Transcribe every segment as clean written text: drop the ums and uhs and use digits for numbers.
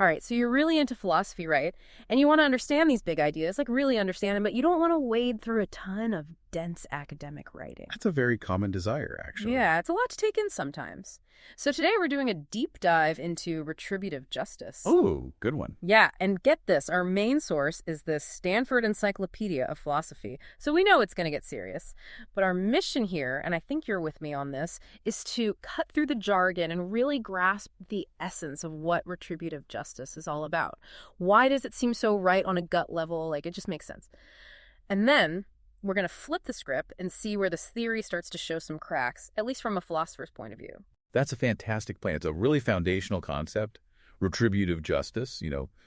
All right, so you're really into philosophy, right? And you want to understand these big ideas, like really understand them, but you don't want to wade through a ton of dense academic writing. That's a very common desire, actually. Yeah, it's a lot to take in sometimes. So today we're doing a deep dive into retributive justice. Oh, good one. Yeah, and get this, our main source is the Stanford Encyclopedia of Philosophy. So we know it's going to get serious. But our mission here, and I think you're with me on this, is to cut through the jargon and really grasp the essence of what retributive justice is all about. Why does it seem so right on a gut level? Like, it just makes sense. And then we're going to flip the script and see where this theory starts to show some cracks, at least from a philosopher's point of view. That's a fantastic plan. It's a really foundational concept. Retributive justice,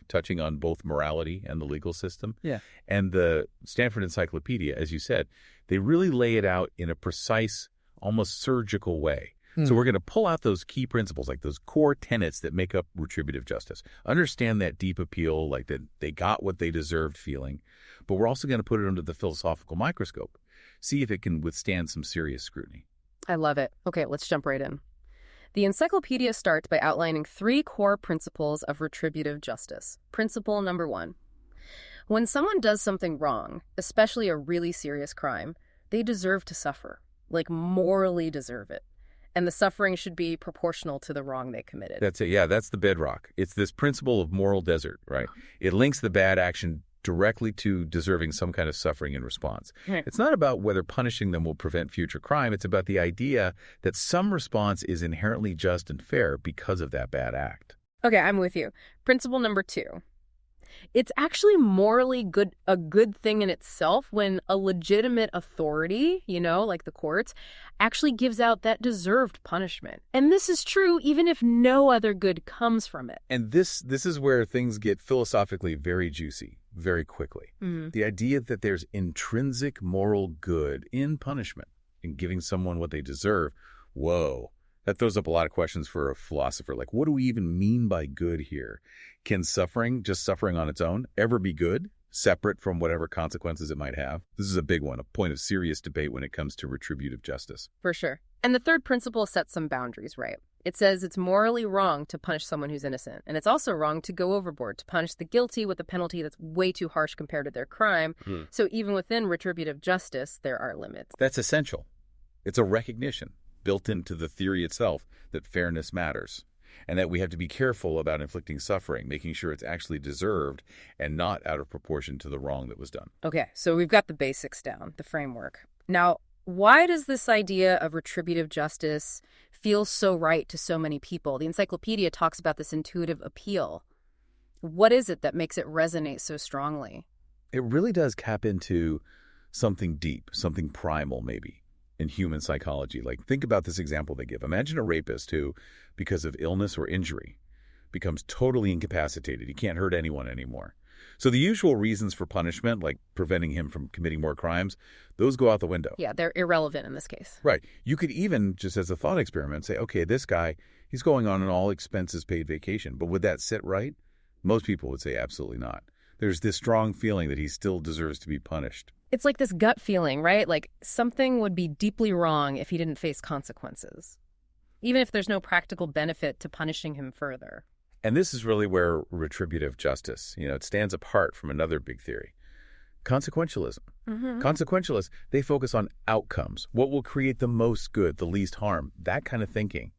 touching on both morality and the legal system. Yeah. And the Stanford Encyclopedia, as you said, they really lay it out in a precise, almost surgical way. So we're going to pull out those key principles, like those core tenets that make up retributive justice. Understand that deep appeal, like that they got what they deserved feeling. But we're also going to put it under the philosophical microscope. See if it can withstand some serious scrutiny. I love it. Okay, let's jump right in. The encyclopedia starts by outlining 3 core principles of retributive justice. Principle number 1. When someone does something wrong, especially a really serious crime, they deserve to suffer, like morally deserve it. And the suffering should be proportional to the wrong they committed. That's it. Yeah, that's the bedrock. It's this principle of moral desert, right? It links the bad action directly to deserving some kind of suffering in response. Right. It's not about whether punishing them will prevent future crime. It's about the idea that some response is inherently just and fair because of that bad act. Okay, I'm with you. Principle number 2. It's actually morally a good thing in itself when a legitimate authority, like the courts, actually gives out that deserved punishment. And this is true even if no other good comes from it. And this is where things get philosophically very juicy very quickly. The idea that there's intrinsic moral good in punishment, in giving someone what they deserve. Whoa. That throws up a lot of questions for a philosopher. Like, what do we even mean by good here? Can suffering, just suffering on its own, ever be good, separate from whatever consequences it might have? This is a big one, a point of serious debate when it comes to retributive justice. For sure. And the third principle sets some boundaries, right? It says it's morally wrong to punish someone who's innocent. And it's also wrong to go overboard, to punish the guilty with a penalty that's way too harsh compared to their crime. So even within retributive justice, there are limits. That's essential. It's a recognition built into the theory itself that fairness matters and that we have to be careful about inflicting suffering, making sure it's actually deserved and not out of proportion to the wrong that was done. Okay, so we've got the basics down, the framework. Now, why does this idea of retributive justice feel so right to so many people? The encyclopedia talks about this intuitive appeal. What is it that makes it resonate so strongly? It really does cap into something deep, something primal maybe, in human psychology. Like, think about this example they give. Imagine a rapist who, because of illness or injury, becomes totally incapacitated. He can't hurt anyone anymore. So the usual reasons for punishment, like preventing him from committing more crimes, those go out the window. Yeah, they're irrelevant in this case. Right. You could even, just as a thought experiment, say, okay, this guy, he's going on an all-expenses-paid vacation. But would that sit right? Most people would say absolutely not. There's this strong feeling that he still deserves to be punished. It's like this gut feeling, right? Like something would be deeply wrong if he didn't face consequences, even if there's no practical benefit to punishing him further. And this is really where retributive justice, it stands apart from another big theory. Consequentialism. Consequentialists, they focus on outcomes, what will create the most good, the least harm, that kind of thinking.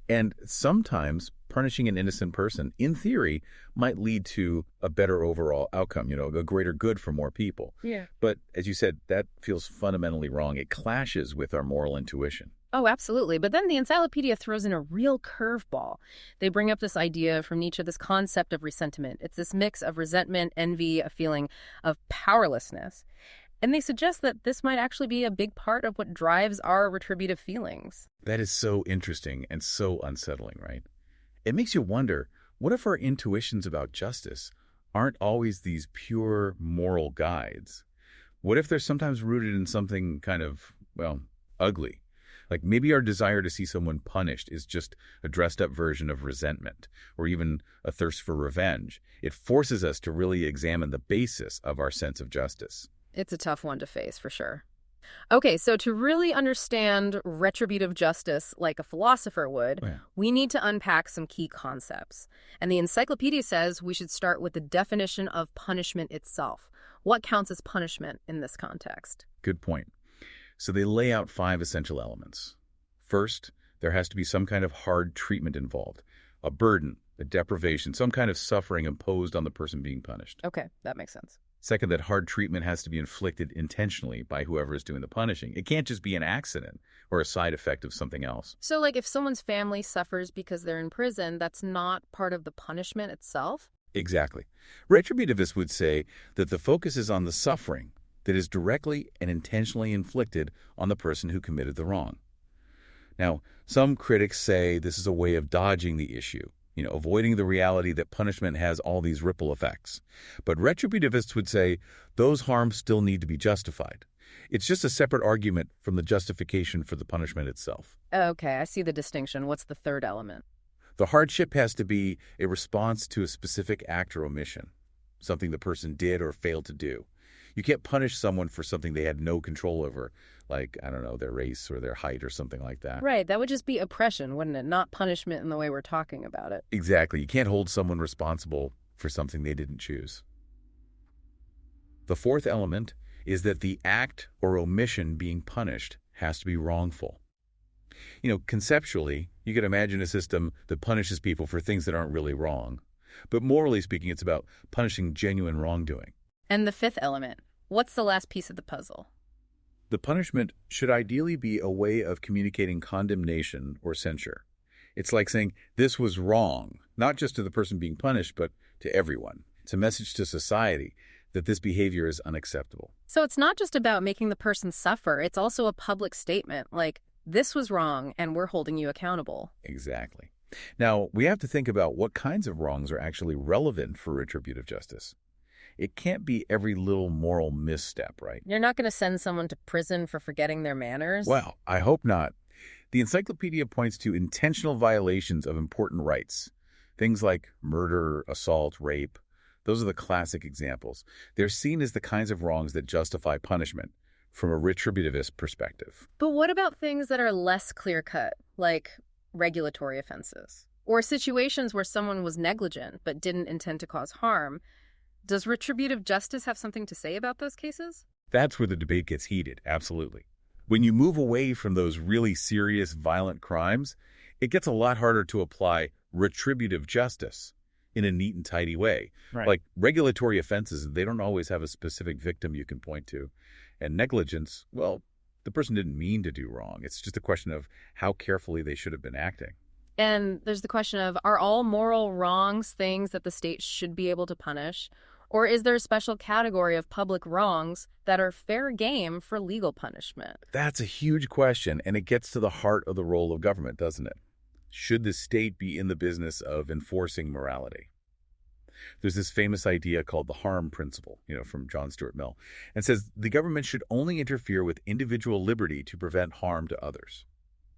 And sometimes punishing an innocent person, in theory, might lead to a better overall outcome, a greater good for more people. Yeah. But as you said, that feels fundamentally wrong. It clashes with our moral intuition. Oh, absolutely. But then the encyclopedia throws in a real curveball. They bring up this idea from Nietzsche, this concept of resentment. It's this mix of resentment, envy, a feeling of powerlessness. And they suggest that this might actually be a big part of what drives our retributive feelings. That is so interesting and so unsettling, right? It makes you wonder, what if our intuitions about justice aren't always these pure moral guides? What if they're sometimes rooted in something kind of, ugly? Like maybe our desire to see someone punished is just a dressed-up version of resentment or even a thirst for revenge. It forces us to really examine the basis of our sense of justice. It's a tough one to face, for sure. Okay, so to really understand retributive justice like a philosopher would, Yeah. we need to unpack some key concepts. And the encyclopedia says we should start with the definition of punishment itself. What counts as punishment in this context? Good point. So they lay out 5 essential elements. First, there has to be some kind of hard treatment involved, a burden, a deprivation, some kind of suffering imposed on the person being punished. Okay, that makes sense. Second, that hard treatment has to be inflicted intentionally by whoever is doing the punishing. It can't just be an accident or a side effect of something else. So, like, if someone's family suffers because they're in prison, that's not part of the punishment itself? Exactly. Retributivists would say that the focus is on the suffering that is directly and intentionally inflicted on the person who committed the wrong. Now, some critics say this is a way of dodging the issue, avoiding the reality that punishment has all these ripple effects. But retributivists would say those harms still need to be justified. It's just a separate argument from the justification for the punishment itself. Okay, I see the distinction. What's the third element? The hardship has to be a response to a specific act or omission, something the person did or failed to do. You can't punish someone for something they had no control over, like, I don't know, their race or their height or something like that. Right, that would just be oppression, wouldn't it? Not punishment in the way we're talking about it. Exactly. You can't hold someone responsible for something they didn't choose. The fourth element is that the act or omission being punished has to be wrongful. Conceptually, you could imagine a system that punishes people for things that aren't really wrong. But morally speaking, it's about punishing genuine wrongdoing. And the fifth element, what's the last piece of the puzzle? The punishment should ideally be a way of communicating condemnation or censure. It's like saying, this was wrong, not just to the person being punished, but to everyone. It's a message to society that this behavior is unacceptable. So it's not just about making the person suffer, it's also a public statement, like, this was wrong and we're holding you accountable. Exactly. Now, we have to think about what kinds of wrongs are actually relevant for retributive justice. It can't be every little moral misstep, right? You're not going to send someone to prison for forgetting their manners? Well, I hope not. The encyclopedia points to intentional violations of important rights. Things like murder, assault, rape. Those are the classic examples. They're seen as the kinds of wrongs that justify punishment from a retributivist perspective. But what about things that are less clear-cut, like regulatory offenses? Or situations where someone was negligent but didn't intend to cause harm? Does retributive justice have something to say about those cases? That's where the debate gets heated, absolutely. When you move away from those really serious, violent crimes, it gets a lot harder to apply retributive justice in a neat and tidy way. Right. Like regulatory offenses, they don't always have a specific victim you can point to. And negligence, well, the person didn't mean to do wrong. It's just a question of how carefully they should have been acting. And there's the question of, are all moral wrongs things that the state should be able to punish? Or is there a special category of public wrongs that are fair game for legal punishment? That's a huge question, and it gets to the heart of the role of government, doesn't it? Should the state be in the business of enforcing morality? There's this famous idea called the harm principle, from John Stuart Mill, and says the government should only interfere with individual liberty to prevent harm to others.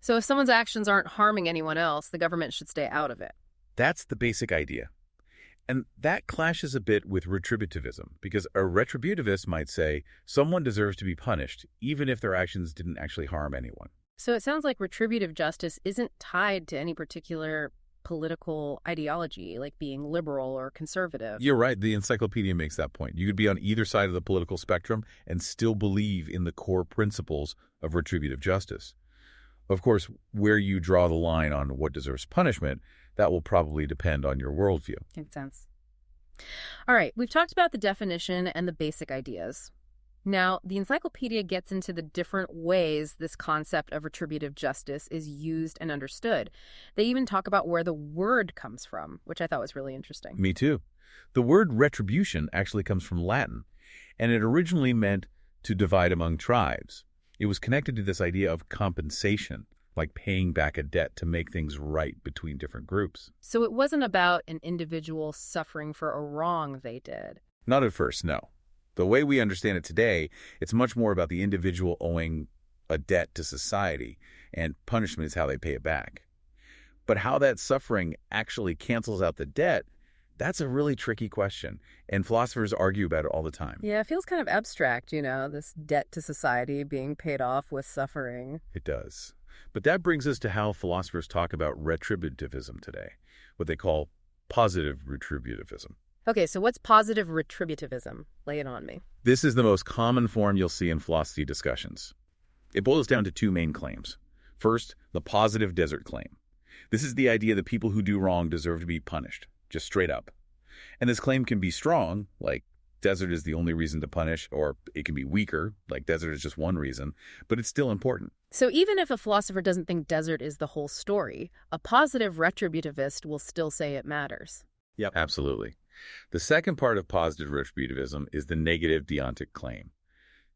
So if someone's actions aren't harming anyone else, the government should stay out of it. That's the basic idea. And that clashes a bit with retributivism, because a retributivist might say someone deserves to be punished, even if their actions didn't actually harm anyone. So it sounds like retributive justice isn't tied to any particular political ideology, like being liberal or conservative. You're right. The encyclopedia makes that point. You could be on either side of the political spectrum and still believe in the core principles of retributive justice. Of course, where you draw the line on what deserves punishment, that will probably depend on your worldview. Makes sense. All right, we've talked about the definition and the basic ideas. Now, the encyclopedia gets into the different ways this concept of retributive justice is used and understood. They even talk about where the word comes from, which I thought was really interesting. Me too. The word retribution actually comes from Latin, and it originally meant to divide among tribes. It was connected to this idea of compensation, like paying back a debt to make things right between different groups. So it wasn't about an individual suffering for a wrong they did. Not at first, no. The way we understand it today, it's much more about the individual owing a debt to society, and punishment is how they pay it back. But how that suffering actually cancels out the debt, That's a really tricky question, and philosophers argue about it all the time. Yeah, it feels kind of abstract, this debt to society being paid off with suffering. It does. But that brings us to how philosophers talk about retributivism today, what they call positive retributivism. Okay, so what's positive retributivism? Lay it on me. This is the most common form you'll see in philosophy discussions. It boils down to two main claims. First, the positive desert claim. This is the idea that people who do wrong deserve to be punished, just straight up. And this claim can be strong, like desert is the only reason to punish, or it can be weaker, like desert is just one reason, but it's still important. So even if a philosopher doesn't think desert is the whole story, a positive retributivist will still say it matters. Yep. Absolutely. The second part of positive retributivism is the negative deontic claim.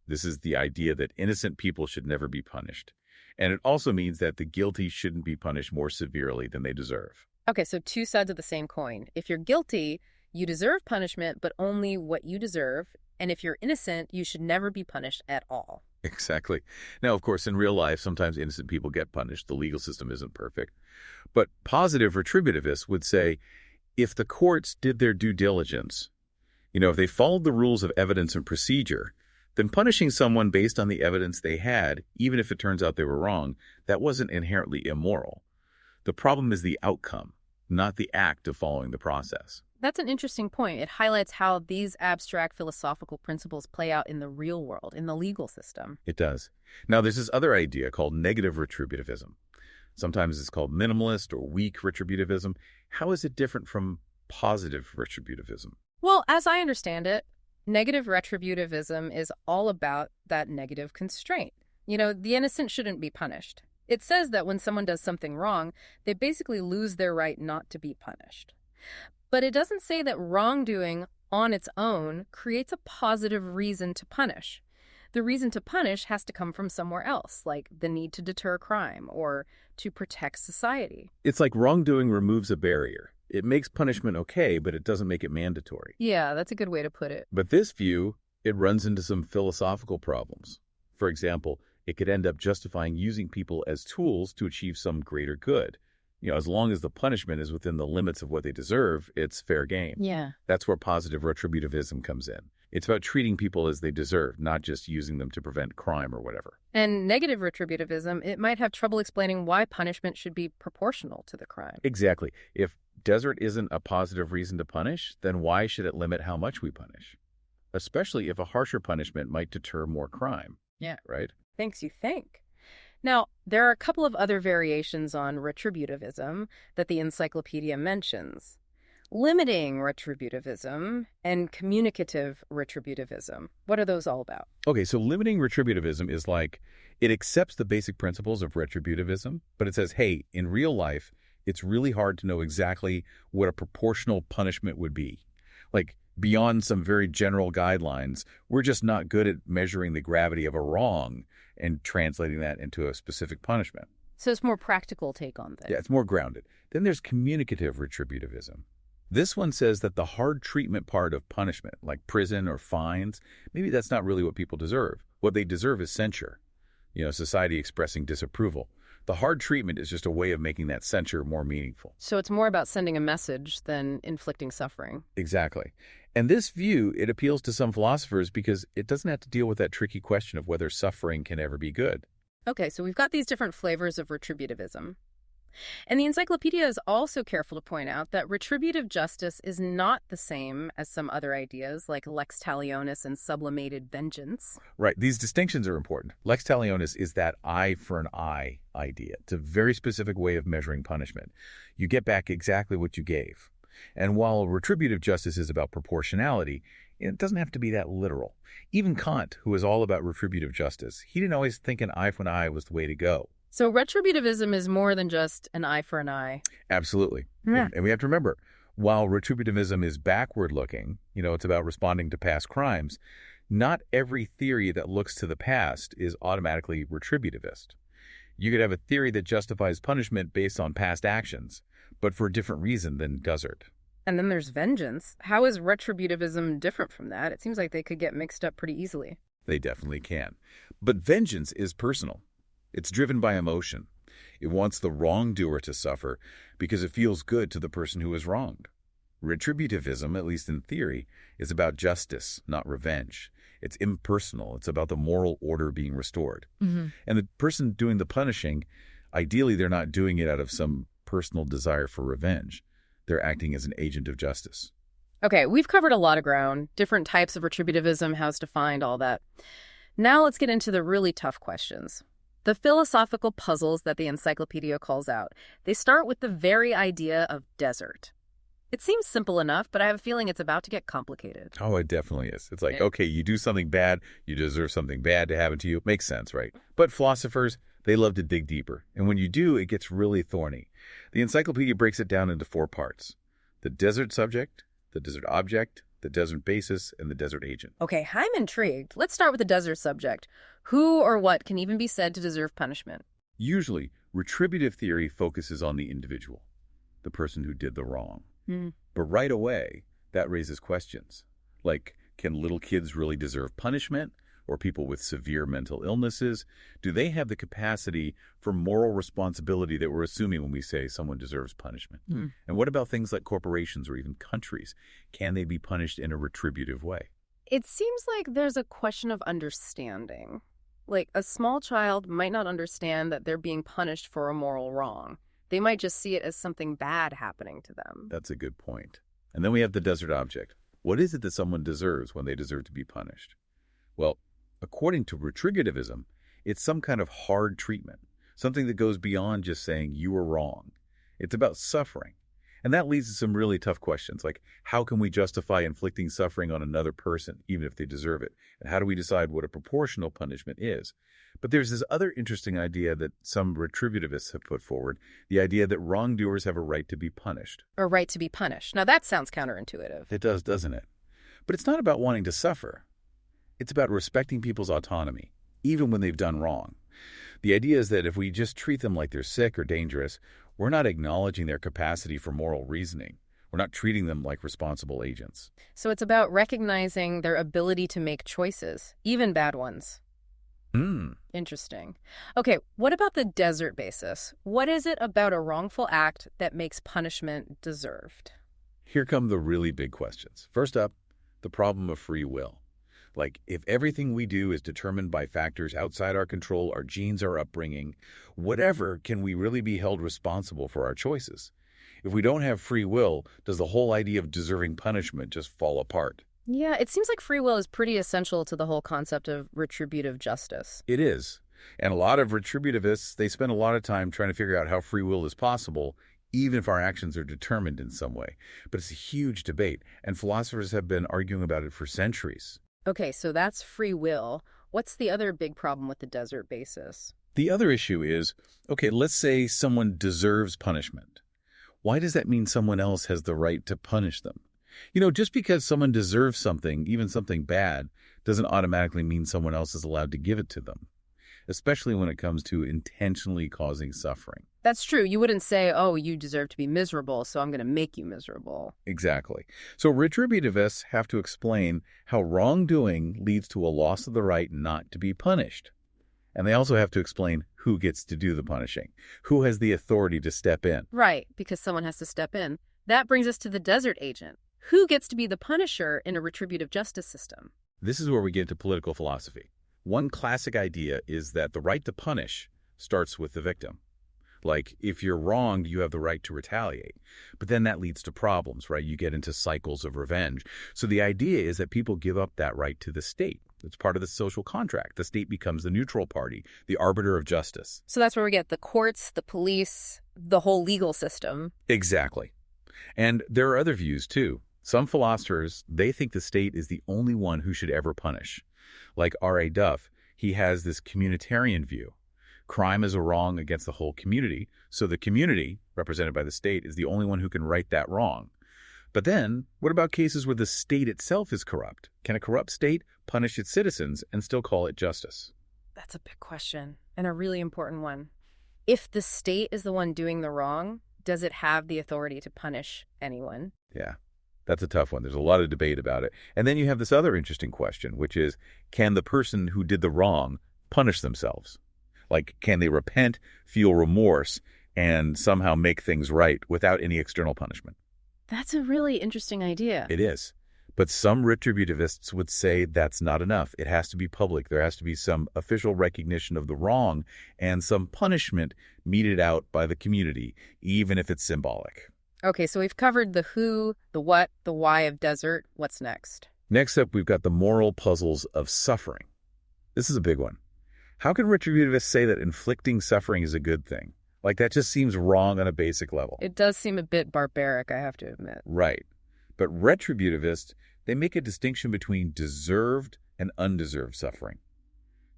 This is the idea that innocent people should never be punished. And it also means that the guilty shouldn't be punished more severely than they deserve. Okay, so two sides of the same coin. If you're guilty, you deserve punishment, but only what you deserve. And if you're innocent, you should never be punished at all. Exactly. Now, of course, in real life, sometimes innocent people get punished. The legal system isn't perfect. But positive retributivists would say, if the courts did their due diligence, if they followed the rules of evidence and procedure, then punishing someone based on the evidence they had, even if it turns out they were wrong, that wasn't inherently immoral. The problem is the outcome, not the act of following the process. That's an interesting point. It highlights how these abstract philosophical principles play out in the real world, in the legal system. It does. Now, there's this other idea called negative retributivism. Sometimes it's called minimalist or weak retributivism. How is it different from positive retributivism? Well, as I understand it, negative retributivism is all about that negative constraint. The innocent shouldn't be punished. It says that when someone does something wrong, they basically lose their right not to be punished. But it doesn't say that wrongdoing on its own creates a positive reason to punish. The reason to punish has to come from somewhere else, like the need to deter crime or to protect society. It's like wrongdoing removes a barrier. It makes punishment okay, but it doesn't make it mandatory. Yeah, that's a good way to put it. But this view, it runs into some philosophical problems. For example, it could end up justifying using people as tools to achieve some greater good. As long as the punishment is within the limits of what they deserve, it's fair game. Yeah. That's where positive retributivism comes in. It's about treating people as they deserve, not just using them to prevent crime or whatever. And negative retributivism, it might have trouble explaining why punishment should be proportional to the crime. Exactly. If desert isn't a positive reason to punish, then why should it limit how much we punish? Especially if a harsher punishment might deter more crime. Yeah. Right? Thanks, you think. Now, there are a couple of other variations on retributivism that the encyclopedia mentions. Limiting retributivism and communicative retributivism. What are those all about? Okay, so limiting retributivism is like, it accepts the basic principles of retributivism, but it says, hey, in real life, it's really hard to know exactly what a proportional punishment would be. Like, beyond some very general guidelines, we're just not good at measuring the gravity of a wrong and translating that into a specific punishment. So it's more practical take on things. Yeah, it's more grounded. Then there's communicative retributivism. This one says that the hard treatment part of punishment, like prison or fines, maybe that's not really what people deserve. What they deserve is censure, society expressing disapproval. The hard treatment is just a way of making that censure more meaningful. So it's more about sending a message than inflicting suffering. Exactly. And this view, it appeals to some philosophers because it doesn't have to deal with that tricky question of whether suffering can ever be good. Okay, so we've got these different flavors of retributivism. And the encyclopedia is also careful to point out that retributive justice is not the same as some other ideas like lex talionis and sublimated vengeance. Right. These distinctions are important. Lex talionis is that eye for an eye idea. It's a very specific way of measuring punishment. You get back exactly what you gave. And while retributive justice is about proportionality, it doesn't have to be that literal. Even Kant, who was all about retributive justice, he didn't always think an eye for an eye was the way to go. So retributivism is more than just an eye for an eye. Absolutely. Yeah. And we have to remember, while retributivism is backward-looking, it's about responding to past crimes, not every theory that looks to the past is automatically retributivist. You could have a theory that justifies punishment based on past actions, but for a different reason than desert. And then there's vengeance. How is retributivism different from that? It seems like they could get mixed up pretty easily. They definitely can. But vengeance is personal. It's driven by emotion. It wants the wrongdoer to suffer because it feels good to the person who is wronged. Retributivism, at least in theory, is about justice, not revenge. It's impersonal. It's about the moral order being restored. Mm-hmm. And the person doing the punishing, ideally, they're not doing it out of some personal desire for revenge. They're acting as an agent of justice. Okay, we've covered a lot of ground, different types of retributivism, how it's defined, all that. Now let's get into the really tough questions. The philosophical puzzles that the encyclopedia calls out. They start with the very idea of desert. It seems simple enough, but I have a feeling it's about to get complicated. Oh, it definitely is. It's like, okay, you do something bad, you deserve something bad to happen to you. Makes sense, right? But philosophers, they love to dig deeper. And when you do, it gets really thorny. The encyclopedia breaks it down into 4 parts. The desert subject, the desert object, the desert basis, and the desert agent. Okay, I'm intrigued. Let's start with the desert subject. Who or what can even be said to deserve punishment? Usually, retributive theory focuses on the individual, the person who did the wrong. But right away, that raises questions. Like, can little kids really deserve punishment? Or people with severe mental illnesses? Do they have the capacity for moral responsibility that we're assuming when we say someone deserves punishment? And what about things like corporations or even countries? Can they be punished in a retributive way? It seems like there's a question of understanding. Like, a small child might not understand that they're being punished for a moral wrong. They might just see it as something bad happening to them. That's a good point. And then we have the desert object. What is it that someone deserves when they deserve to be punished? Well, according to retributivism, it's some kind of hard treatment, something that goes beyond just saying you were wrong. It's about suffering. And that leads to some really tough questions, like how can we justify inflicting suffering on another person, even if they deserve it? And how do we decide what a proportional punishment is? But there's this other interesting idea that some retributivists have put forward, the idea that wrongdoers have a right to be punished. A right to be punished. Now, that sounds counterintuitive. It does, doesn't it? But it's not about wanting to suffer. It's about respecting people's autonomy, even when they've done wrong. The idea is that if we just treat them like they're sick or dangerous, we're not acknowledging their capacity for moral reasoning. We're not treating them like responsible agents. So it's about recognizing their ability to make choices, even bad ones. Interesting. Okay, what about the desert basis? What is it about a wrongful act that makes punishment deserved? Here come the really big questions. First up, the problem of free will. Like, if everything we do is determined by factors outside our control, our genes, our upbringing, whatever, can we really be held responsible for our choices? If we don't have free will, does the whole idea of deserving punishment just fall apart? Yeah, it seems like free will is pretty essential to the whole concept of retributive justice. It is. And a lot of retributivists, they spend a lot of time trying to figure out how free will is possible, even if our actions are determined in some way. But it's a huge debate, and philosophers have been arguing about it for centuries. Okay, so that's free will. What's the other big problem with the desert basis? The other issue is, okay, let's say someone deserves punishment. Why does that mean someone else has the right to punish them? You know, just because someone deserves something, even something bad, doesn't automatically mean someone else is allowed to give it to them, especially when it comes to intentionally causing suffering. That's true. You wouldn't say, oh, you deserve to be miserable, so I'm going to make you miserable. Exactly. So retributivists have to explain how wrongdoing leads to a loss of the right not to be punished. And they also have to explain who gets to do the punishing, who has the authority to step in. Right, because someone has to step in. That brings us to the desert agent. Who gets to be the punisher in a retributive justice system? This is where we get into political philosophy. One classic idea is that the right to punish starts with the victim. Like, if you're wronged, you have the right to retaliate. But then that leads to problems, right? You get into cycles of revenge. So the idea is that people give up that right to the state. It's part of the social contract. The state becomes the neutral party, the arbiter of justice. So that's where we get the courts, the police, the whole legal system. Exactly. And there are other views, too. Some philosophers, they think the state is the only one who should ever punish. Like R.A. Duff, he has this communitarian view. Crime is a wrong against the whole community, so the community, represented by the state, is the only one who can right that wrong. But then, what about cases where the state itself is corrupt? Can a corrupt state punish its citizens and still call it justice? That's a big question, and a really important one. If the state is the one doing the wrong, does it have the authority to punish anyone? Yeah, that's a tough one. There's a lot of debate about it. And then you have this other interesting question, which is, can the person who did the wrong punish themselves? Like, can they repent, feel remorse, and somehow make things right without any external punishment? That's a really interesting idea. It is. But some retributivists would say that's not enough. It has to be public. There has to be some official recognition of the wrong and some punishment meted out by the community, even if it's symbolic. Okay, so we've covered the who, the what, the why of desert. What's next? Next up, we've got the moral puzzles of suffering. This is a big one. How can retributivists say that inflicting suffering is a good thing? Like, that just seems wrong on a basic level. It does seem a bit barbaric, I have to admit. Right. But retributivists, they make a distinction between deserved and undeserved suffering.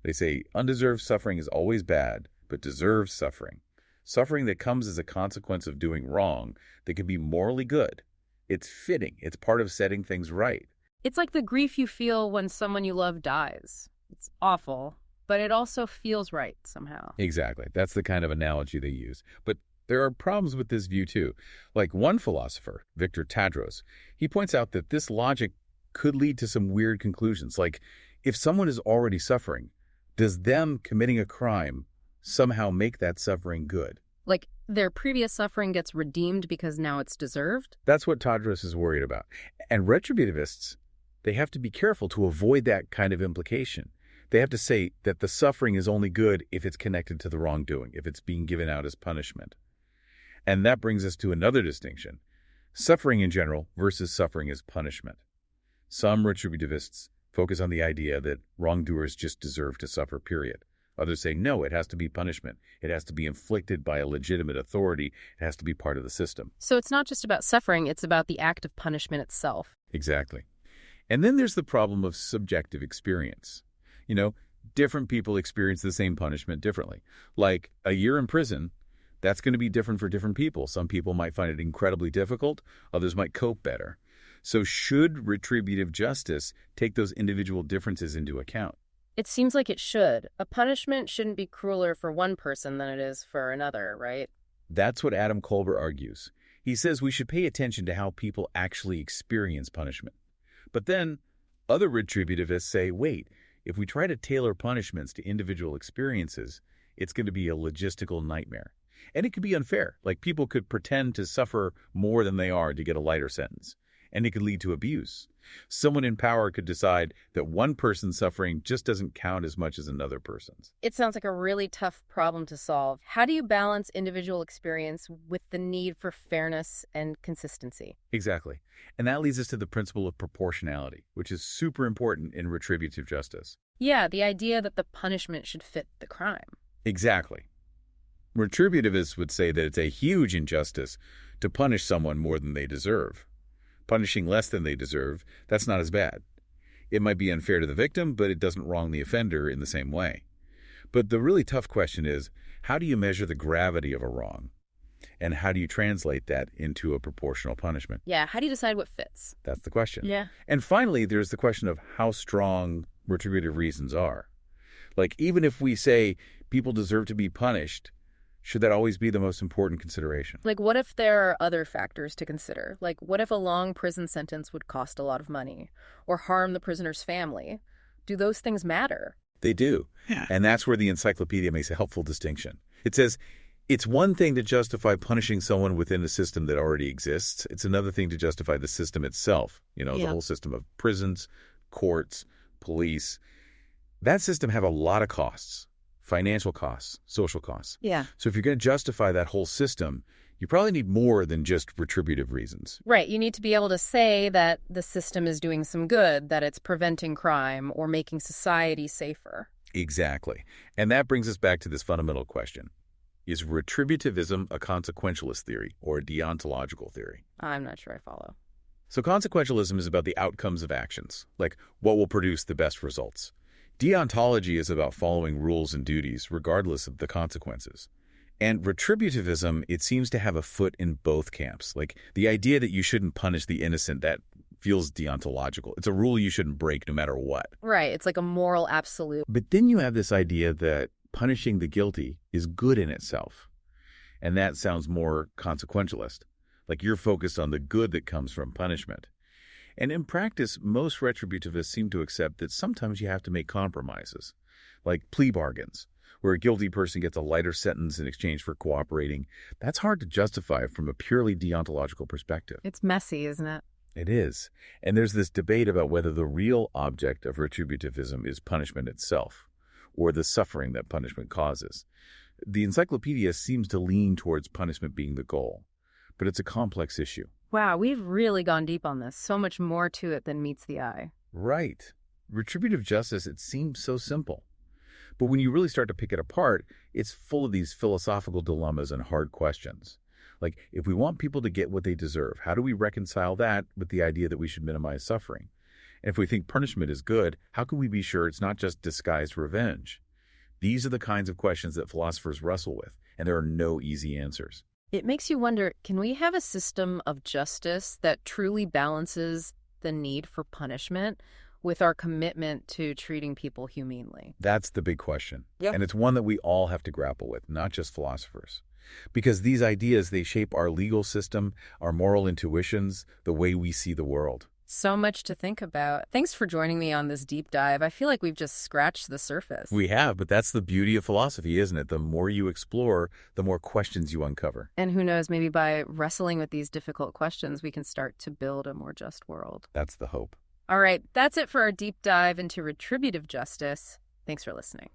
They say undeserved suffering is always bad, but deserved suffering, suffering that comes as a consequence of doing wrong, that can be morally good. It's fitting. It's part of setting things right. It's like the grief you feel when someone you love dies. It's awful, but it also feels right somehow. Exactly. That's the kind of analogy they use. But there are problems with this view, too. Like one philosopher, Victor Tadros, he points out that this logic could lead to some weird conclusions. Like, if someone is already suffering, does them committing a crime somehow make that suffering good? Like their previous suffering gets redeemed because now it's deserved? That's what Tadros is worried about. And retributivists, they have to be careful to avoid that kind of implication. They have to say that the suffering is only good if it's connected to the wrongdoing, if it's being given out as punishment. And that brings us to another distinction: suffering in general versus suffering as punishment. Some retributivists focus on the idea that wrongdoers just deserve to suffer, period. Others say, no, it has to be punishment. It has to be inflicted by a legitimate authority. It has to be part of the system. So it's not just about suffering, it's about the act of punishment itself. Exactly. And then there's the problem of subjective experience. Different people experience the same punishment differently. Like a year in prison, that's going to be different for different people. Some people might find it incredibly difficult. Others might cope better. So should retributive justice take those individual differences into account? It seems like it should. A punishment shouldn't be crueler for one person than it is for another, right? That's what Adam Kolber argues. He says we should pay attention to how people actually experience punishment. But then other retributivists say, wait, if we try to tailor punishments to individual experiences, it's going to be a logistical nightmare. And it could be unfair. Like, people could pretend to suffer more than they are to get a lighter sentence. And it could lead to abuse. Someone in power could decide that one person's suffering just doesn't count as much as another person's. It sounds like a really tough problem to solve. How do you balance individual experience with the need for fairness and consistency? Exactly. And that leads us to the principle of proportionality, which is super important in retributive justice. Yeah, the idea that the punishment should fit the crime. Exactly. Retributivists would say that it's a huge injustice to punish someone more than they deserve. Punishing less than they deserve, that's not as bad. It might be unfair to the victim, but it doesn't wrong the offender in the same way. But the really tough question is, how do you measure the gravity of a wrong? And how do you translate that into a proportional punishment? Yeah, how do you decide what fits? That's the question. Yeah. And finally, there's the question of how strong retributive reasons are. Like, even if we say people deserve to be punished, should that always be the most important consideration? Like, what if there are other factors to consider? Like, what if a long prison sentence would cost a lot of money or harm the prisoner's family? Do those things matter? They do. Yeah. And that's where the encyclopedia makes a helpful distinction. It says, it's one thing to justify punishing someone within a system that already exists. It's another thing to justify the system itself, the whole system of prisons, courts, police. That system have a lot of costs. Financial costs, social costs. Yeah. So if you're going to justify that whole system, you probably need more than just retributive reasons. Right. You need to be able to say that the system is doing some good, that it's preventing crime or making society safer. Exactly. And that brings us back to this fundamental question. Is retributivism a consequentialist theory or a deontological theory? I'm not sure I follow. So consequentialism is about the outcomes of actions, like what will produce the best results. Deontology is about following rules and duties regardless of the consequences. And retributivism, it seems to have a foot in both camps. Like, the idea that you shouldn't punish the innocent, that feels deontological. It's a rule you shouldn't break no matter what. Right. It's like a moral absolute. But then you have this idea that punishing the guilty is good in itself. And that sounds more consequentialist. Like, you're focused on the good that comes from punishment. And in practice, most retributivists seem to accept that sometimes you have to make compromises, like plea bargains, where a guilty person gets a lighter sentence in exchange for cooperating. That's hard to justify from a purely deontological perspective. It's messy, isn't it? It is. And there's this debate about whether the real object of retributivism is punishment itself, or the suffering that punishment causes. The encyclopedia seems to lean towards punishment being the goal, but it's a complex issue. Wow, we've really gone deep on this. So much more to it than meets the eye. Right. Retributive justice, it seems so simple. But when you really start to pick it apart, it's full of these philosophical dilemmas and hard questions. Like, if we want people to get what they deserve, how do we reconcile that with the idea that we should minimize suffering? And if we think punishment is good, how can we be sure it's not just disguised revenge? These are the kinds of questions that philosophers wrestle with, and there are no easy answers. It makes you wonder, can we have a system of justice that truly balances the need for punishment with our commitment to treating people humanely? That's the big question. Yeah. And it's one that we all have to grapple with, not just philosophers. Because these ideas, they shape our legal system, our moral intuitions, the way we see the world. So much to think about. Thanks for joining me on this deep dive. I feel like we've just scratched the surface. We have, but that's the beauty of philosophy, isn't it? The more you explore, the more questions you uncover. And who knows, maybe by wrestling with these difficult questions, we can start to build a more just world. That's the hope. All right, that's it for our deep dive into retributive justice. Thanks for listening.